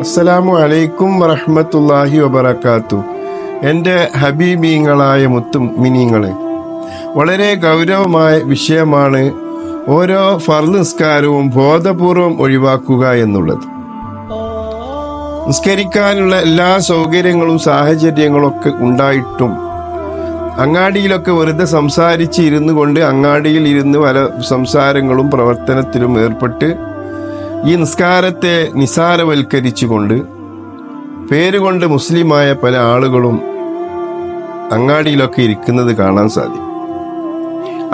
അസ്സലാമു അലൈക്കും വറഹ്മത്തുള്ളാഹി വബറകാത്തു. എൻ്റെ ഹബീബീങ്ങളായ മുത്തുമിനീങ്ങളെ, വളരെ ഗൗരവമായ വിഷയമാണ് ഓരോ ഫർള് നിസ്കാരവും ബോധപൂർവം ഒഴിവാക്കുക എന്നുള്ളത്. നിസ്കരിക്കാനുള്ള എല്ലാ സൗകര്യങ്ങളും സാഹചര്യങ്ങളും ഒക്കെ ഉണ്ടായിട്ടും അങ്ങാടിയിലൊക്കെ വെറുതെ സംസാരിച്ച് ഇരുന്നു കൊണ്ട് അങ്ങാടിയിൽ ഇരുന്ന് പല സംസാരങ്ങളും പ്രവർത്തനത്തിലും ഏർപ്പെട്ട് ഈ നിസ്കാരത്തെ നിസാരവൽക്കരിച്ചുകൊണ്ട് പേരുകൊണ്ട് മുസ്ലിമായ പല ആളുകളും അങ്ങാടിയിലൊക്കെ ഇരിക്കുന്നത് കാണാൻ സാധിക്കും.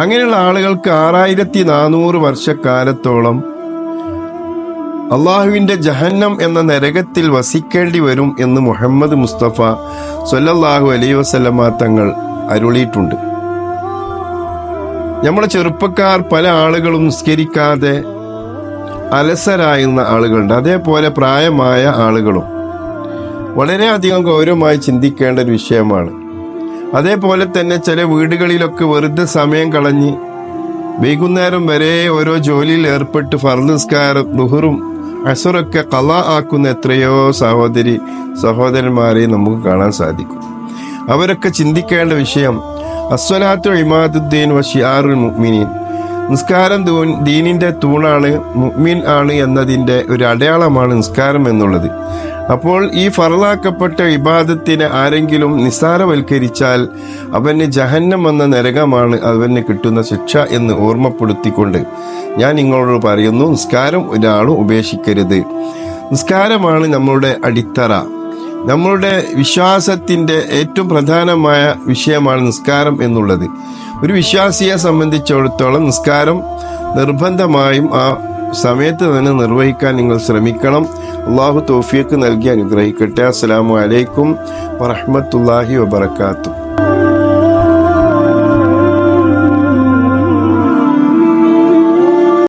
അങ്ങനെയുള്ള ആളുകൾക്ക് 6400 വർഷക്കാലത്തോളം അള്ളാഹുവിന്റെ ജഹന്നം എന്ന നരകത്തിൽ വസിക്കേണ്ടി വരും എന്ന് മുഹമ്മദ് മുസ്തഫ സ്വല്ലല്ലാഹു അലൈഹി വസല്ലമ തങ്ങൾ അരുളിയിട്ടുണ്ട്. നമ്മുടെ ചെറുപ്പക്കാർ പല ആളുകളും നിസ്കരിക്കാതെ അലസരായുന്ന ആളുകളുണ്ട്. അതേപോലെ പ്രായമായ ആളുകളും വളരെയധികം ഗൗരവമായി ചിന്തിക്കേണ്ട ഒരു വിഷയമാണ്. അതേപോലെ തന്നെ ചില വീടുകളിലൊക്കെ വെറുതെ സമയം കളഞ്ഞ് വൈകുന്നേരം വരെ ഓരോ ജോലിയിൽ ഏർപ്പെട്ട് ഫർള് നിസ്കാരം ദുഹറും അസറൊക്കെ ഖളാ ആക്കുന്ന എത്രയോ സഹോദരന്മാരെ നമുക്ക് കാണാൻ സാധിക്കും. അവരൊക്കെ ചിന്തിക്കേണ്ട വിഷയം അസ്വലാത്തു ഇമാദുദ്ദീൻ വ ശിആറുൽ മുഅ്മിനീൻ, നിസ്കാരം ദീനിന്റെ തൂണാണ്, മുഅ്മിൻ ആണ് എന്നതിന്റെ ഒരു അടയാളമാണ് നിസ്കാരം എന്നുള്ളത്. അപ്പോൾ ഈ ഫർളാക്കപ്പെട്ട ഇബാദത്തിനെ ആരെങ്കിലും നിസ്സാരവൽക്കരിച്ചാൽ അവന് ജഹന്നം എന്ന നരകമാണ് അവന് കിട്ടുന്ന ശിക്ഷ എന്ന് ഓർമ്മപ്പെടുത്തിക്കൊണ്ട് ഞാൻ നിങ്ങളോട് പറയുന്നു, നിസ്കാരം ഒരാളും ഉപേക്ഷിക്കരുത്. നിസ്കാരമാണ് നമ്മളുടെ അടിത്തറ. നമ്മളുടെ വിശ്വാസത്തിന്റെ ഏറ്റവും പ്രധാനമായ വിഷയമാണ് നിസ്കാരം എന്നുള്ളത്. ഒരു വിശ്വാസിയെ സംബന്ധിച്ചിടത്തോളം നിസ്കാരം നിർബന്ധമായും ആ സമയത്ത് തന്നെ നിർവഹിക്കാൻ നിങ്ങൾ ശ്രമിക്കണം. അള്ളാഹു തൗഫീഖ് നൽകി അനുഗ്രഹിക്കട്ടെ. അസ്സലാമു അലൈക്കും വറഹ്മത്തുള്ളാഹി വബറകാതുഹു.